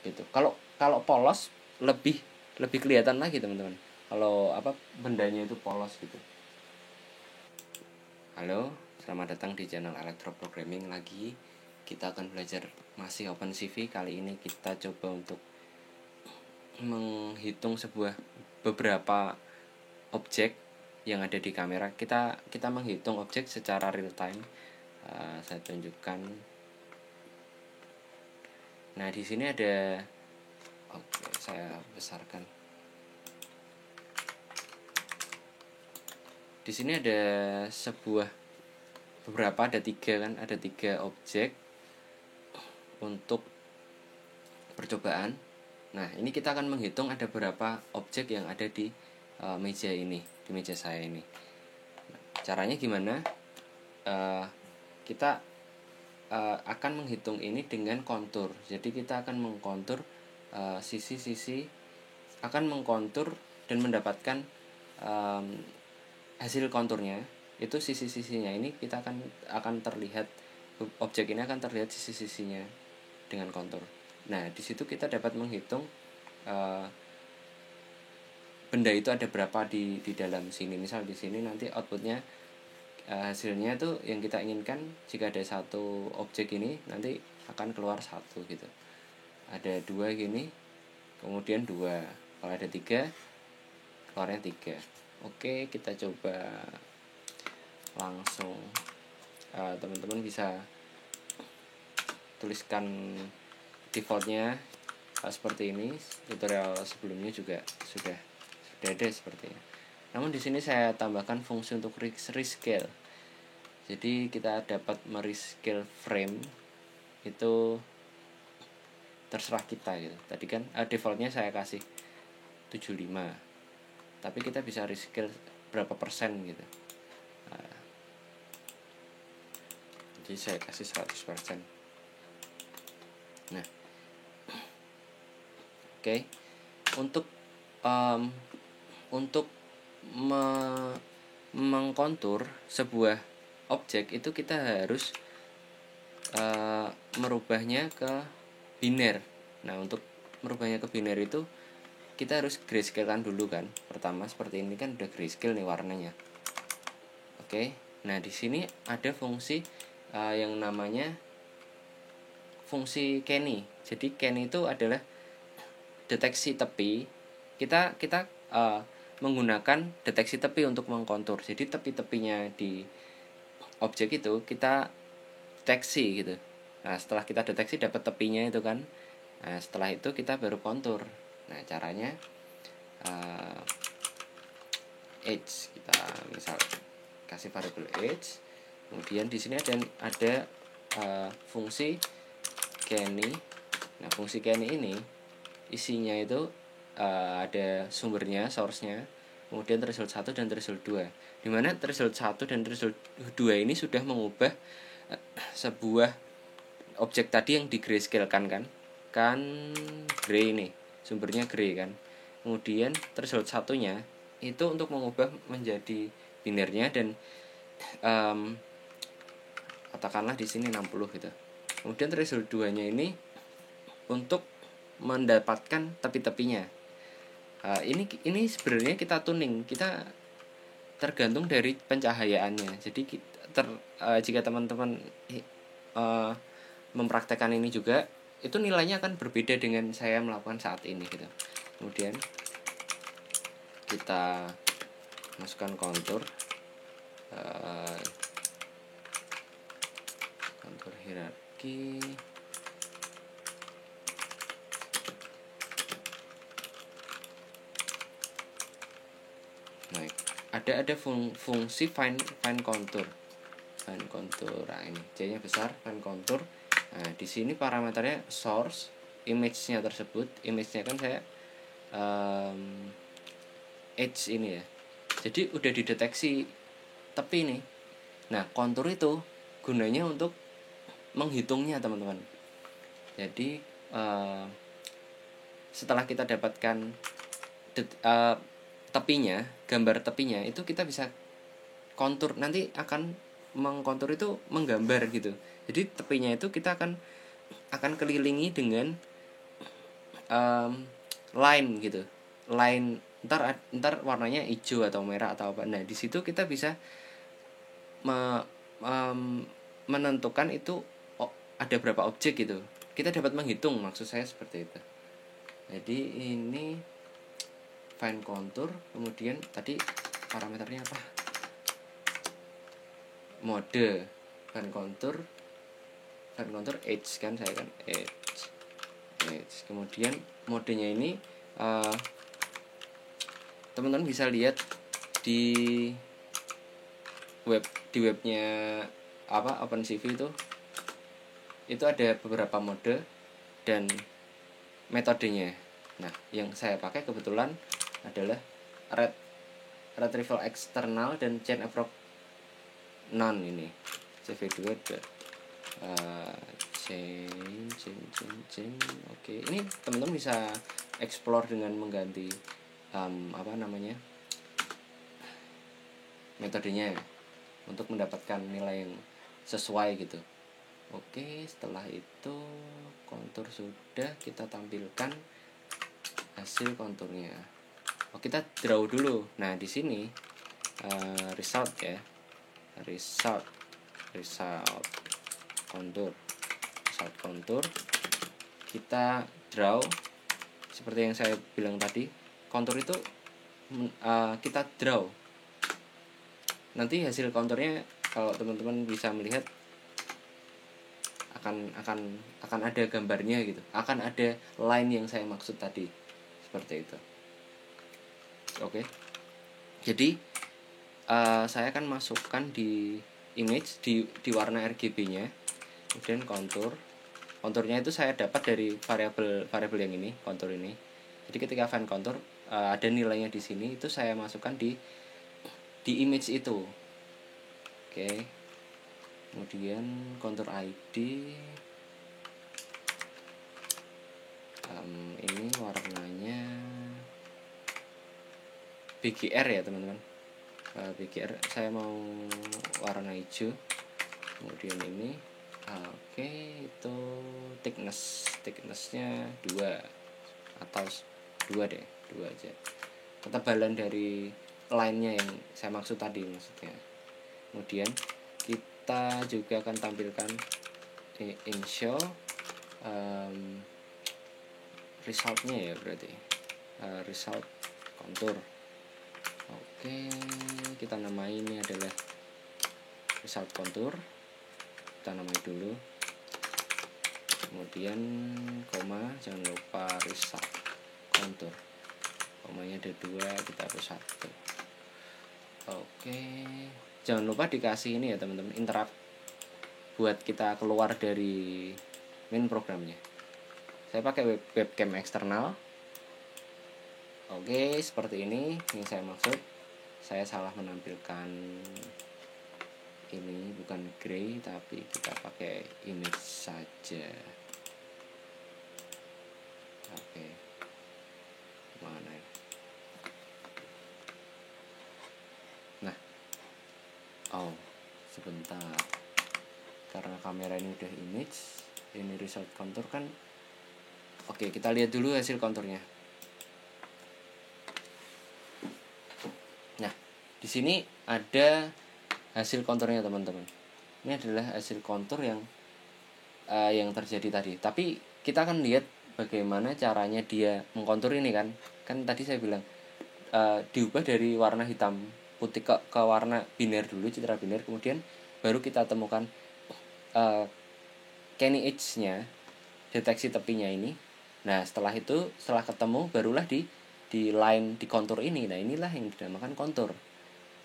gitu. Kalau polos lebih kelihatan lagi teman-teman, kalau bendanya itu polos gitu. Halo, selamat datang di channel Electro Programming lagi. Kita akan belajar masih OpenCV. Kali ini kita coba untuk menghitung beberapa objek yang ada di kamera. Kita menghitung objek secara real time. Saya tunjukkan. Nah, di sini ada, oke, saya besarkan. Di sini ada ada tiga objek untuk percobaan. Nah, ini kita akan menghitung ada berapa objek yang ada di meja ini, di meja saya ini. Nah, caranya gimana? Kita akan menghitung ini dengan kontur. Jadi kita akan mengkontur sisi-sisi, akan mengkontur dan mendapatkan hasil konturnya. Itu sisi-sisinya ini kita akan terlihat, objek ini akan terlihat sisi-sisinya dengan kontur. Nah, di situ kita dapat menghitung benda itu ada berapa di dalam sini. Misal di sini nanti outputnya, hasilnya itu yang kita inginkan, jika ada satu objek ini nanti akan keluar satu gitu. Ada dua gini, kemudian dua. Kalau ada tiga, keluarnya tiga. Oke, kita coba langsung. Teman-teman bisa tuliskan defaultnya seperti ini. Tutorial sebelumnya juga sudah ada sepertinya. Namun di sini saya tambahkan fungsi untuk rescale. Jadi kita dapat merescale frame itu terserah kita gitu. Tadi kan defaultnya saya kasih 75. Tapi kita bisa rescale berapa persen gitu. Jadi saya kasih 100%. Nah, oke. Untuk mengkontur sebuah objek itu kita harus merubahnya ke biner. Nah, untuk merubahnya ke biner itu kita harus grayscale-kan dulu kan. Pertama seperti ini kan udah grayscale nih warnanya. Oke. Nah, di sini ada fungsi yang namanya fungsi Kenny. Jadi Kenny itu adalah deteksi tepi. Kita menggunakan deteksi tepi untuk mengkontur. Jadi tepi-tepinya di objek itu kita deteksi gitu. Nah, setelah kita deteksi dapat tepinya itu kan. Nah, setelah itu kita baru kontur. Nah, caranya edge, kita misal kasih variabel edge. Kemudian di sini ada fungsi Kenny. Nah, fungsi Kenny ini isinya itu ada sumbernya, source-nya, kemudian threshold 1 dan threshold 2. Di mana threshold 1 dan threshold 2 ini sudah mengubah sebuah objek tadi yang di grayscale-kan kan gray nih, sumbernya gray kan. Kemudian threshold 1-nya itu untuk mengubah menjadi binernya dan katakanlah di sini 60 gitu. Kemudian threshold 2-nya ini untuk mendapatkan tepi-tepinya. Ini sebenarnya kita tuning, kita tergantung dari pencahayaannya. Jadi jika teman-teman mempraktekkan ini juga, itu nilainya akan berbeda dengan saya melakukan saat ini gitu. Kemudian kita masukkan kontur hierarki. Baik, ada fungsi find contour. Find contour. Nah, ini C-nya besar, find contour. Nah, di sini parameternya source, image-nya tersebut. Image-nya kan saya edge ini ya. Jadi udah dideteksi tepi nih. Nah, kontur itu gunanya untuk menghitungnya, teman-teman. Jadi setelah kita dapatkan tepinya, gambar tepinya, itu kita bisa kontur. Nanti akan mengkontur itu menggambar gitu. Jadi tepinya itu kita akan kelilingi dengan line gitu, line ntar warnanya hijau atau merah atau apa. Nah di situ kita bisa menentukan itu ada berapa objek gitu, kita dapat menghitung, maksud saya seperti itu. Jadi ini fine contour, kemudian tadi parameternya apa, mode fine contour edge kan, saya kan edge. Kemudian modenya ini teman-teman bisa lihat di webnya OpenCV itu ada beberapa mode dan metodenya. Nah yang saya pakai kebetulan adalah retrieval eksternal dan chain approach none ini CV2 chain. Oke, ini teman-teman bisa explore dengan mengganti metodenya untuk mendapatkan nilai yang sesuai gitu. Oke, setelah itu kontur sudah, kita tampilkan hasil konturnya. Kita draw dulu. Nah di sini result ya, result kontur kita draw seperti yang saya bilang tadi. Kontur itu kita draw, nanti hasil konturnya kalau teman-teman bisa melihat akan ada gambarnya gitu, akan ada line yang saya maksud tadi, seperti itu. Oke. Jadi saya akan masukkan di image di warna RGB-nya, kemudian konturnya itu saya dapat dari variabel yang ini, kontur ini. Jadi ketika find kontur ada nilainya di sini, itu saya masukkan di image itu. Oke. Kemudian kontur ID ini warnanya BGR ya teman-teman. BGR saya mau warna hijau. Kemudian ini itu thicknessnya 2 atau 2 deh, 2 aja. Ketebalan dari line-nya yang saya maksud tadi maksudnya. Kemudian kita juga akan tampilkan in show resultnya ya, berarti result kontur. Oke, kita namai ini adalah result kontur, kita namai dulu, kemudian koma, jangan lupa result kontur, komanya ada 2, kita hapus 1. Oke, jangan lupa dikasih ini ya teman-teman, interrupt buat kita keluar dari main programnya. Saya pakai webcam eksternal. Oke, seperti ini yang saya maksud. Saya salah menampilkan ini, bukan gray tapi kita pakai image saja. Oke, mana ya? Nah, sebentar, karena kamera ini udah image, ini result kontur kan. Oke, kita lihat dulu hasil konturnya. Nah, di sini ada hasil konturnya teman-teman. Ini adalah hasil kontur yang terjadi tadi. Tapi kita akan lihat bagaimana caranya dia mengkontur ini kan. Kan tadi saya bilang diubah dari warna hitam putih ke warna biner dulu, citra biner, kemudian baru kita temukan Kenny edge-nya, deteksi tepinya ini. Nah setelah itu, setelah ketemu, barulah di line, di kontur ini. Nah inilah yang dinamakan kontur,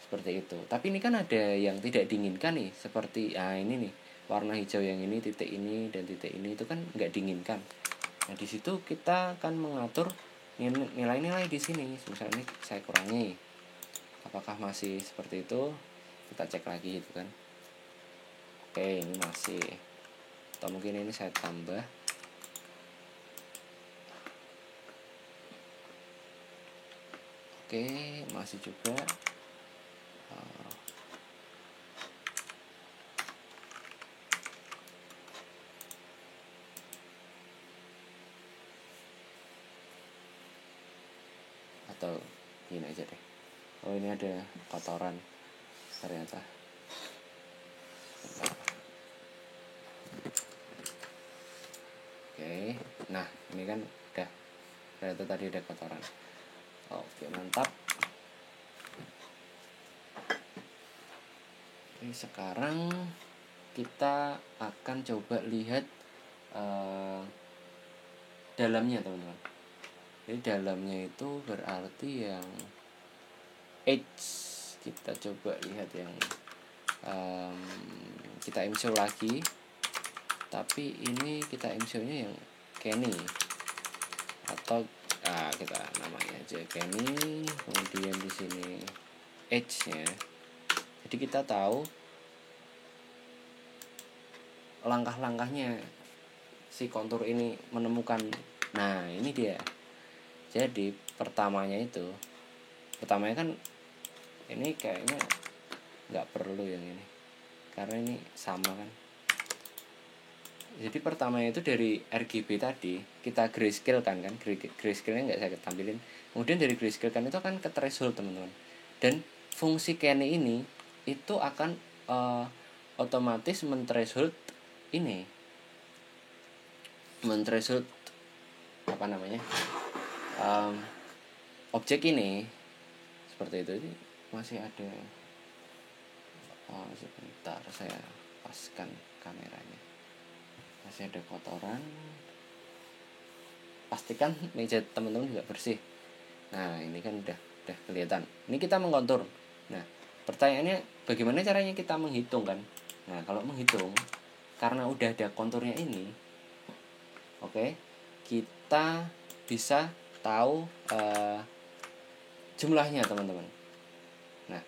seperti itu. Tapi ini kan ada yang tidak diinginkan nih, seperti ini nih, warna hijau yang ini, titik ini dan titik ini, itu kan nggak diinginkan. Nah di situ kita akan mengatur nilai-nilai di sini. Misalnya ini saya kurangi, apakah masih seperti itu, kita cek lagi gitu kan. Oke, ini masih, atau mungkin ini saya tambah. Oke, masih juga. atau gini aja deh. Oh, ini ada kotoran ternyata. Oke, nah ini kan udah ternyata tadi ada kotoran. Oke, mantap. Oke, sekarang kita akan coba lihat dalamnya, teman-teman. Jadi dalamnya itu berarti yang edge. Kita coba lihat yang kita insert lagi, tapi ini kita insert-nya yang Kenny atau kita namanya aja Kenny. Kemudian di sini edge-nya. Jadi kita tahu langkah-langkahnya si kontur ini menemukan. Nah, ini dia. Jadi pertamanya kan ini kayaknya nggak perlu yang ini karena ini sama kan. Jadi pertamanya itu dari RGB tadi kita grayscale kan grayscale-nya nggak saya tampilin. Kemudian dari grayscale kan itu akan ke threshold, teman-teman. Dan fungsi Kenny ini itu akan otomatis men-threshold ini, men-threshold apa namanya objek ini seperti itu. Ini masih ada sebentar saya paskan kameranya, masih ada kotoran. Pastikan meja teman-teman juga bersih. Nah, ini kan udah kelihatan. Ini kita mengkontur. Nah, pertanyaannya bagaimana caranya kita menghitung kan? Nah, kalau menghitung karena udah ada konturnya ini, oke, kita bisa tahu jumlahnya, teman-teman. Nah,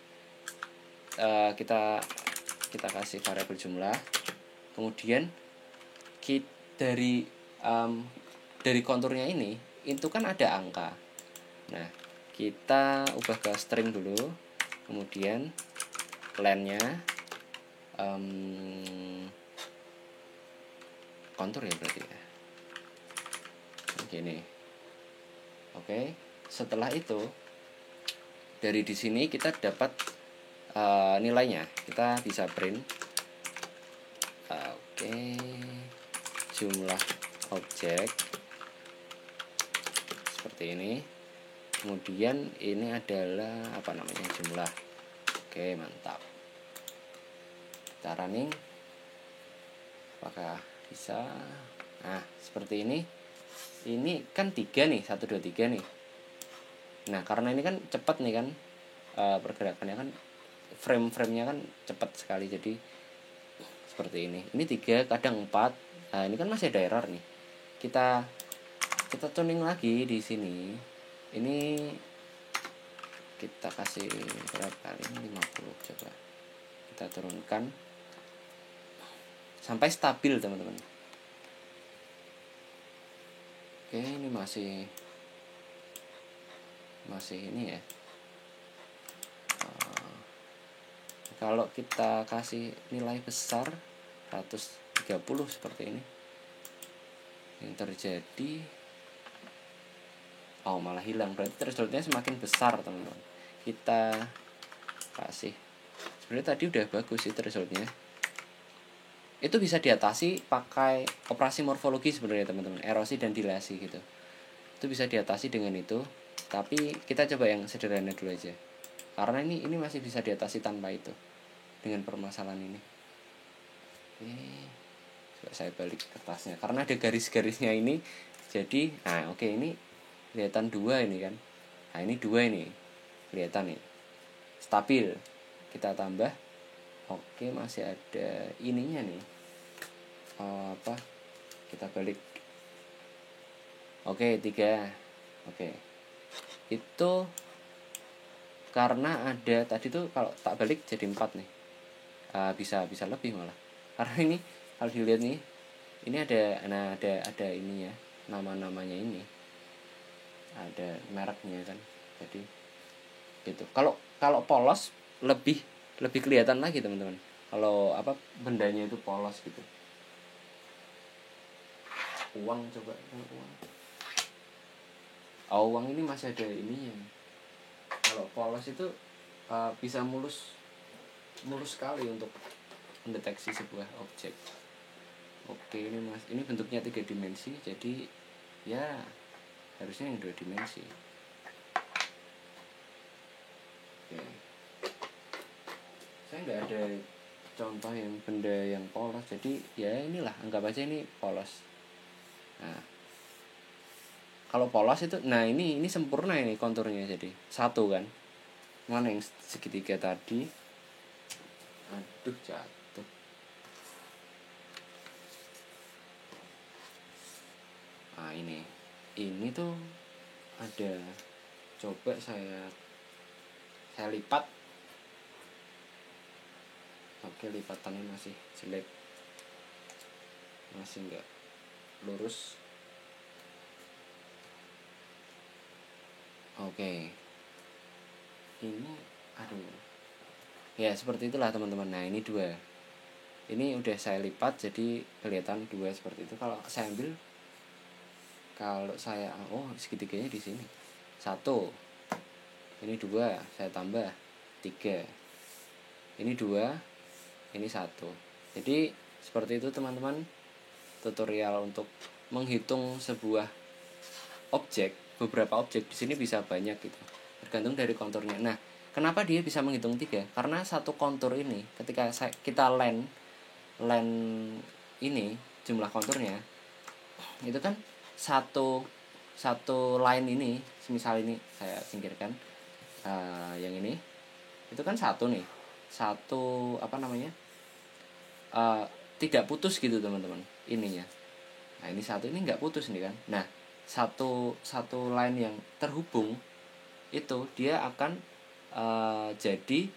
kita kasih variabel jumlah. Kemudian dari konturnya ini itu kan ada angka. Nah, kita ubah ke string dulu. Kemudian len-nya kontur ya berarti ya. Gini. Oke, setelah itu dari di sini kita dapat nilainya. Kita bisa print jumlah objek seperti ini. Kemudian ini adalah jumlah. Oke, mantap. Kita running, apakah bisa? Nah, seperti ini. Ini kan 3 nih, 1 2 3 nih. Nah, karena ini kan cepat nih kan pergerakannya kan, frame-nya kan cepat sekali, jadi seperti ini. Ini 3, kadang 4. Nah, ini kan masih ada error nih. Kita tuning lagi di sini. Ini kita kasih berapa kali? 50 coba. Kita turunkan sampai stabil, teman-teman. Oke, ini masih ini ya. Kalau kita kasih nilai besar 130 seperti ini, yang terjadi malah hilang. Berarti thresholdnya semakin besar, teman-teman. Kita kasih, sebenarnya tadi udah bagus sih thresholdnya. Itu bisa diatasi pakai operasi morfologi sebenarnya, teman-teman. Erosi dan dilasi gitu. Itu bisa diatasi dengan itu. Tapi kita coba yang sederhana dulu aja. Karena ini masih bisa diatasi tanpa itu, dengan permasalahan ini. Coba saya balik kertasnya karena ada garis-garisnya ini. Jadi, ini kelihatan 2 ini kan. Nah, ini 2 ini kelihatan nih. Stabil. Kita tambah. Oke, masih ada ininya nih. Kita balik. Oke, 3. Oke. Itu karena ada tadi tuh kalau tak balik jadi 4 nih. Bisa lebih malah. Karena ini kalau dilihat nih, ini ada ininya, nama-namanya ini. Ada mereknya kan. Jadi gitu. Kalau polos lebih kelihatan lagi, teman-teman. Kalau bendanya itu polos gitu. Uang coba uang. Uang ini masih ada ininya. polos itu bisa mulus sekali untuk mendeteksi sebuah objek. Oke, ini Mas, ini bentuknya 3 dimensi, jadi ya harusnya yang 2 dimensi. Oke. Saya nggak ada contoh yang benda yang polos, jadi ya inilah, anggap aja ini polos. Nah, kalau polos itu, nah ini sempurna ini konturnya, jadi satu kan. Mana yang segitiga tadi? Aduh, jatuh. Nah, ini tuh ada, coba saya lipat. Oke, lipatannya masih jelek, masih enggak lurus. Oke, ini aduh ya, seperti itulah teman-teman. Nah, ini 2, ini udah saya lipat jadi kelihatan 2 seperti itu. Kalau saya ambil, segitiganya di sini 1, ini 2, saya tambah 3, ini 2, ini 1. Jadi seperti itu teman-teman, tutorial untuk menghitung sebuah objek. Beberapa objek di sini bisa banyak gitu, tergantung dari konturnya. Nah, kenapa dia bisa menghitung 3? Karena satu kontur ini ketika kita len ini jumlah konturnya itu kan satu line ini, misal ini saya singkirkan, yang ini itu kan satu nih, tidak putus gitu teman-teman ininya. Nah, ini satu, ini nggak putus nih kan. Nah, satu line yang terhubung itu dia akan jadi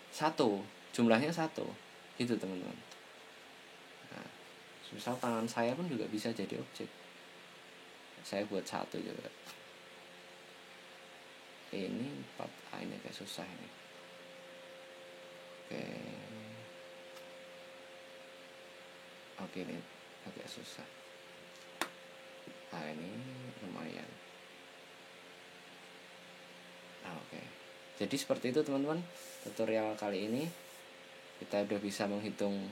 satu, jumlahnya 1 itu teman-teman. Nah, misal tangan saya pun juga bisa jadi objek, saya buat 1 juga. Ini 4, ini agak susah ini. Oke, ini agak susah. Nah, ini lumayan. Oke. Jadi seperti itu teman-teman, tutorial kali ini kita udah bisa menghitung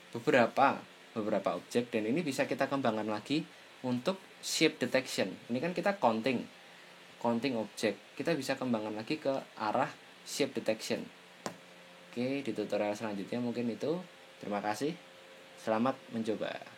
beberapa objek, dan ini bisa kita kembangkan lagi untuk shape detection. Ini kan kita counting objek, kita bisa kembangkan lagi ke arah shape detection. Oke, di tutorial selanjutnya mungkin itu. Terima kasih, selamat mencoba.